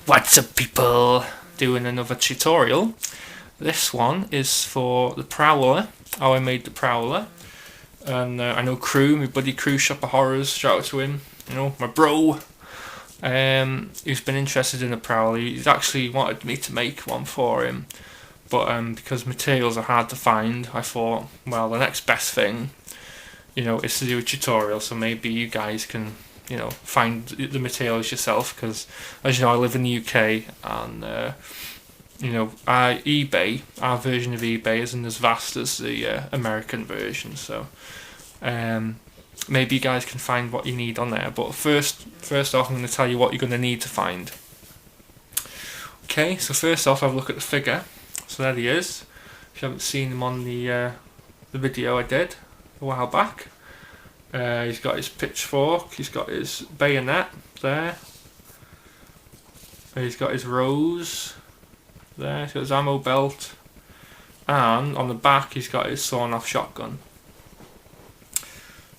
What's up, people? Doing another tutorial. This one is for the Prowler, how I made the Prowler. And I know Crew, my buddy Crew, Shop of Horrors, shout out to him, you know, my bro. Who's been interested in the Prowler. He's actually wanted me to make one for him. But because materials are hard to find, I thought, well, the next best thing, you know, is to do a tutorial, so maybe you guys can, you know, find the materials yourself, because as you know, I live in the UK, and you know, eBay, our version of eBay isn't as vast as the American version, so maybe you guys can find what you need on there. But first off, I'm going to tell you what you're going to need to find. Okay, so first off, have a look at the figure. So there he is. If you haven't seen him on the video I did a while back. He's got his pitchfork, he's got his bayonet there, he's got his rose there, he's got his ammo belt, and on the back he's got his sawn-off shotgun.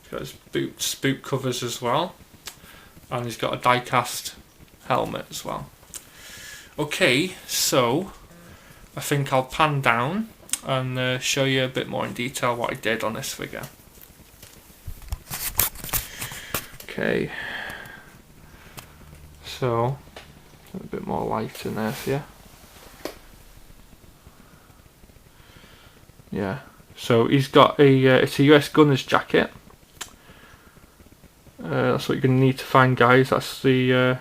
He's got his boot covers as well, and he's got a die-cast helmet as well. Okay, so I think I'll pan down and show you a bit more in detail what I did on this figure. Okay, so a bit more light in there for you. Yeah, so he's got it's a US gunner's jacket. That's what you're going to need to find, guys. That's the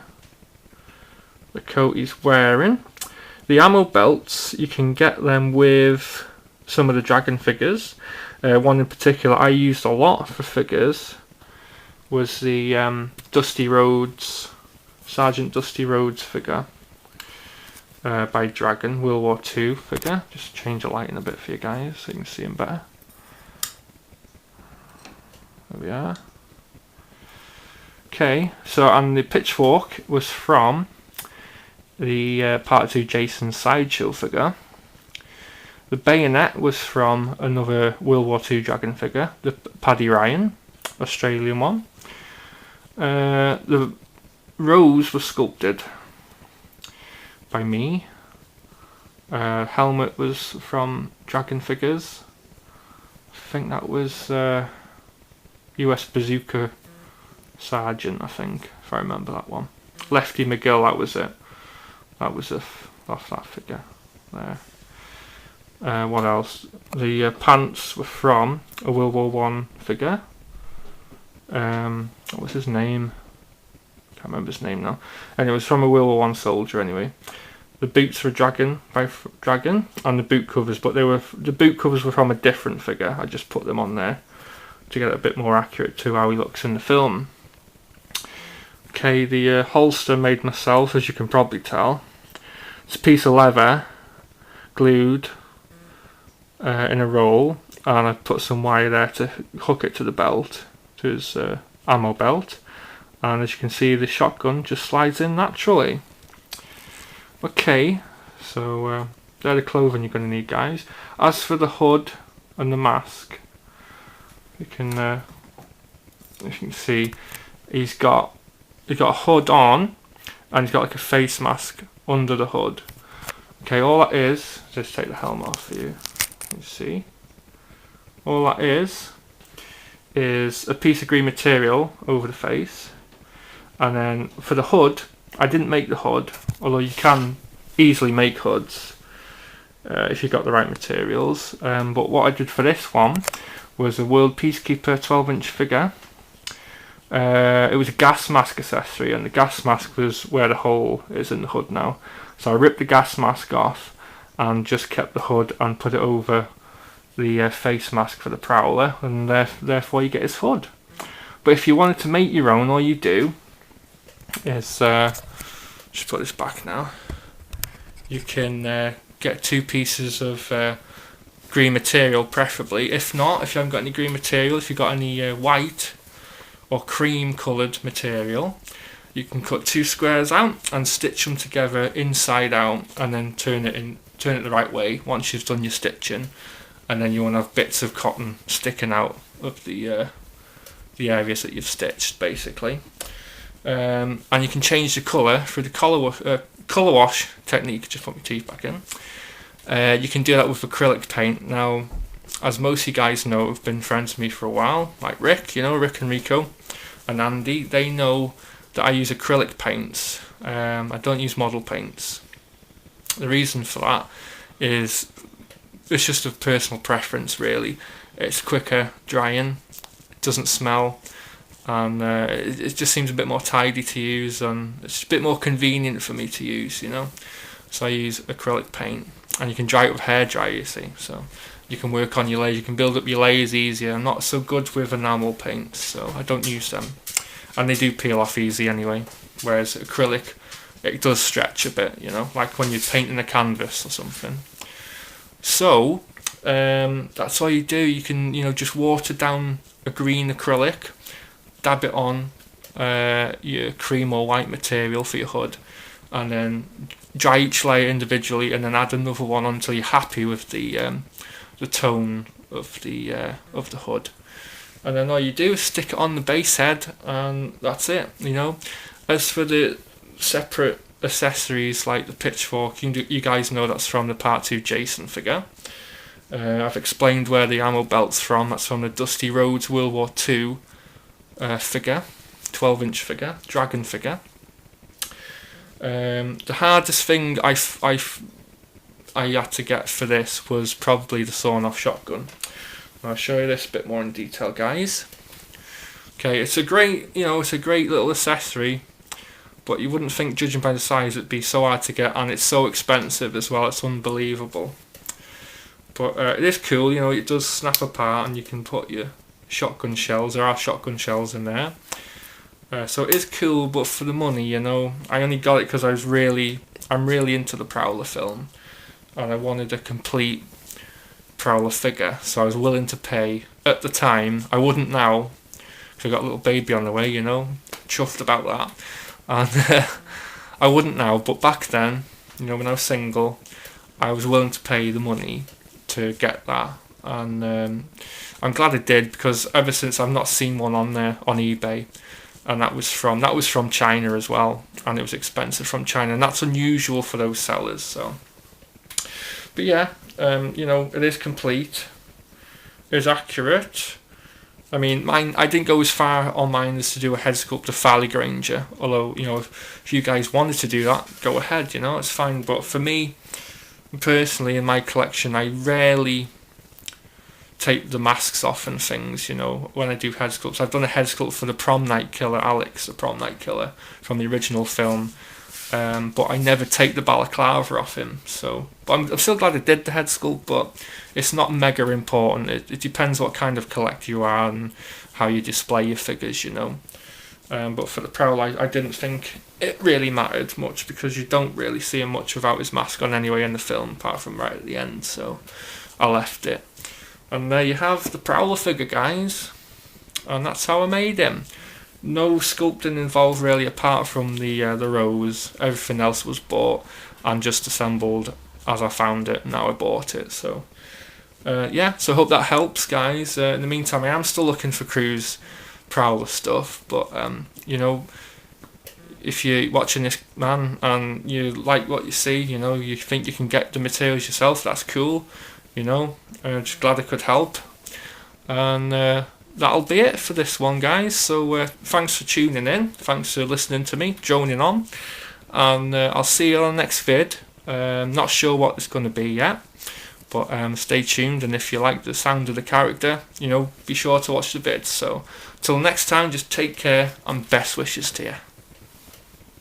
coat he's wearing. The ammo belts, you can get them with some of the dragon figures. One in particular I used a lot for figures was the Dusty Rhodes, Sergeant Dusty Rhodes figure by Dragon, World War II figure. Just change the lighting a bit for you guys so you can see him better. There we are. Okay, so and the pitchfork was from the Part 2 Jason Sideshow figure. The bayonet was from another World War II Dragon figure, the Paddy Ryan, Australian one. The rose was sculpted by me. Helmet was from Dragon Figures. I think that was US Bazooka Sergeant, I think, if I remember that one. Lefty McGill, that was it. That was off that figure there. What else? The pants were from a World War I figure. What was his name? Can't remember his name now. Anyway, it was from a World War I soldier anyway. The boots were Dragon by Dragon, and the boot covers, but the boot covers were from a different figure. I just put them on there to get it a bit more accurate to how he looks in the film. Okay, the holster made myself, as you can probably tell. It's a piece of leather glued in a roll, and I put some wire there to hook it to the belt, to his ammo belt, and as you can see, the shotgun just slides in naturally. Okay, so they're the clothing you're going to need, guys. As for the hood and the mask, you can, as you can see, he's got a hood on, and he's got like a face mask under the hood. Okay, all that is, just take the helmet off for you. You see, all that is a piece of green material over the face, and then for the hood, I didn't make the hood, although you can easily make hoods if you've got the right materials. But what I did for this one was a World Peacekeeper 12-inch figure. It was a gas mask accessory, and the gas mask was where the hole is in the hood now. So I ripped the gas mask off and just kept the hood and put it over the face mask for the Prowler, and therefore you get his hood. But if you wanted to make your own, all you do is just put this back now. You can get two pieces of green material, preferably. If not, if you haven't got any green material, if you've got any white or cream coloured material, you can cut two squares out and stitch them together inside out, and then turn it the right way once you've done your stitching, and then you want to have bits of cotton sticking out of the areas that you've stitched, basically. And you can change the colour through the colour wash technique, just put my teeth back in. You can do that with acrylic paint. Now, as most of you guys know, have been friends with me for a while, like Rick, Rick and Rico and Andy, they know that I use acrylic paints. I don't use model paints. The reason for that is it's just a personal preference, really. It's quicker drying, it doesn't smell, and it just seems a bit more tidy to use, and it's a bit more convenient for me to use, So I use acrylic paint, and you can dry it with hairdryer, you see, so you can work on your layers, you can build up your layers easier. I'm not so good with enamel paints, so I don't use them, and they do peel off easy anyway, whereas acrylic, it does stretch a bit, like when you're painting a canvas or something. So that's all you do. You can just water down a green acrylic, dab it on your cream or white material for your hood, and then dry each layer individually, and then add another one until you're happy with the tone of the hood. And then all you do is stick it on the base head, and that's it. As for the separate accessories like the pitchfork, you guys know that's from the Part 2 Jason figure. I've explained where the ammo belt's from. That's from the Dusty Rhodes World War II figure, 12-inch figure, dragon figure. The hardest thing I had to get for this was probably the Sawn-Off Shotgun. I'll show you this a bit more in detail, guys. Okay, it's a great little accessory, but you wouldn't think, judging by the size, it'd be so hard to get, and it's so expensive as well. It's unbelievable. But it is cool, it does snap apart, and you can put your shotgun shells. There are shotgun shells in there. So it is cool, but for the money, I only got it because I'm really into the Prowler film, and I wanted a complete Prowler figure, so I was willing to pay. At the time, I wouldn't now, because I got a little baby on the way, chuffed about that, and I wouldn't now, but back then, when I was single, I was willing to pay the money to get that, and I'm glad I did, because ever since I've not seen one on there on eBay, and that was from China as well, and it was expensive from China, and that's unusual for those sellers. So, but yeah, it is complete, it is accurate. I mean, mine, I didn't go as far on mine as to do a head sculpt of Farley Granger, although if you guys wanted to do that, go ahead, it's fine. But for me personally, in my collection, I rarely take the masks off and things, when I do head sculpts. I've done a head sculpt for the prom night killer, Alex, the prom night killer from the original film, but I never take the balaclava off him. So, but I'm still glad I did the head sculpt, but it's not mega important. It depends what kind of collector you are and how you display your figures, But for the Prowler, I didn't think it really mattered much, because you don't really see him much without his mask on anyway in the film, apart from right at the end, so I left it. And there you have the Prowler figure, guys, and that's how I made him. No sculpting involved really, apart from the rose. Everything else was bought and just assembled as I found it. Now I bought it, so yeah. So I hope that helps, guys. In the meantime, I am still looking for Crew's Prowler stuff, but if you're watching this, man, and you like what you see, you think you can get the materials yourself, that's cool. I'm just glad I could help, and that'll be it for this one, guys. So thanks for tuning in, thanks for listening to me droning on, and I'll see you on the next vid. Not sure what it's going to be yet, but stay tuned, and if you like the sound of the character, be sure to watch the vid. So till next time, just take care, and best wishes to you.